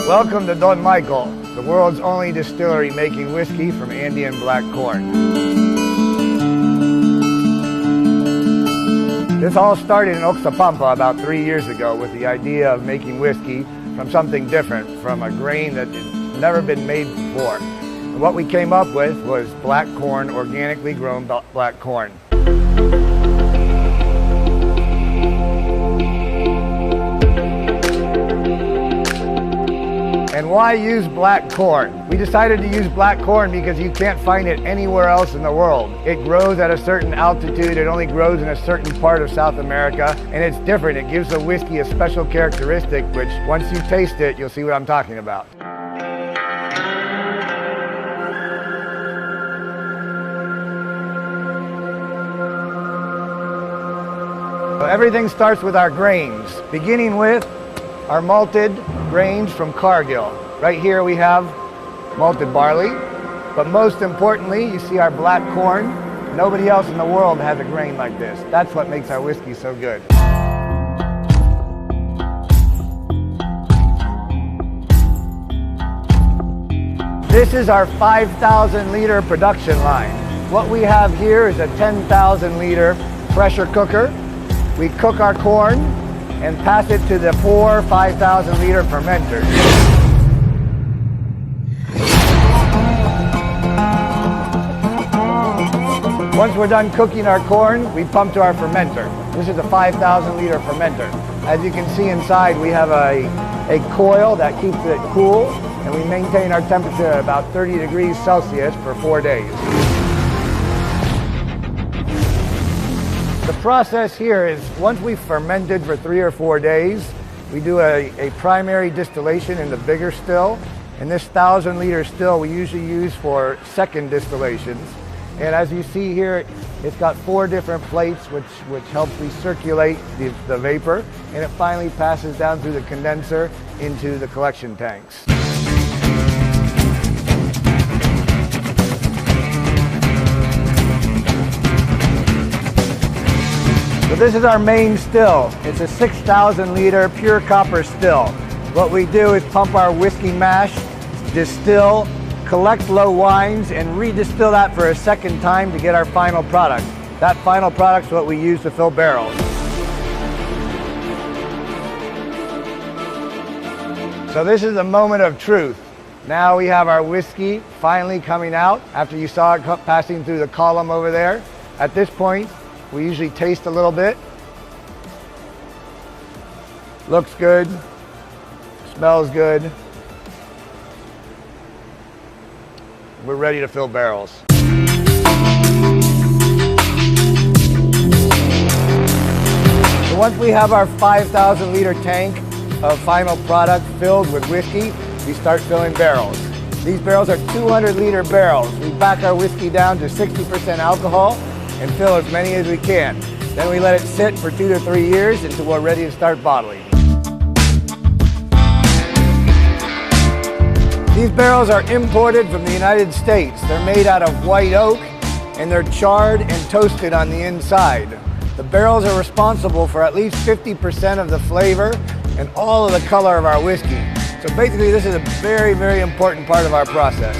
Welcome to Don Michael, the world's only distillery making whiskey from Andean black corn. This all started in Oxapampa about 3 years ago with the idea of making whiskey from something different, from a grain that had never been made before. And what we came up with was black corn, organically grown black corn. And why use black corn? We decided to use black corn because you can't find it anywhere else in the world. It grows at a certain altitude, it only grows in a certain part of South America, and it's different. It gives the whiskey a special characteristic, which once you taste it, you'll see what I'm talking about. So everything starts with our grains, beginning with our malted grains from Cargill. Right here we have malted barley, but most importantly, you see our black corn. Nobody else in the world has a grain like this. That's what makes our whiskey so good. This is our 5,000 liter production line. What we have here is a 10,000 liter pressure cooker. We cook our corn and pass it to the 4 5,000 liter fermenters. Once we're done cooking our corn, we pump to our fermenter. This is a 5,000 liter fermenter. As you can see inside, we have a coil that keeps it cool, and we maintain our temperature at about 30 degrees Celsius for 4 days. The process here is, once we've fermented for 3 or 4 days, we do a primary distillation in the bigger still. And this 1,000 liter still we usually use for second distillations. And as you see here, it's got 4 different plates which helps recirculate the vapor. And it finally passes down through the condenser into the collection tanks. So this is our main still. It's a 6,000 liter pure copper still. What we do is pump our whiskey mash, distill, collect low wines, and redistill that for a second time to get our final product. That final product is what we use to fill barrels. So this is the moment of truth. Now we have our whiskey finally coming out after you saw it passing through the column over there. At this point, we usually taste a little bit. Looks good, smells good. We're ready to fill barrels. So once we have our 5,000 liter tank of final product filled with whiskey, we start filling barrels. These barrels are 200 liter barrels. We back our whiskey down to 60% alcohol and fill as many as we can. Then we let it sit for 2 to 3 years until we're ready to start bottling. These barrels are imported from the United States. They're made out of white oak and they're charred and toasted on the inside. The barrels are responsible for at least 50% of the flavor and all of the color of our whiskey. So basically this is a very, very important part of our process.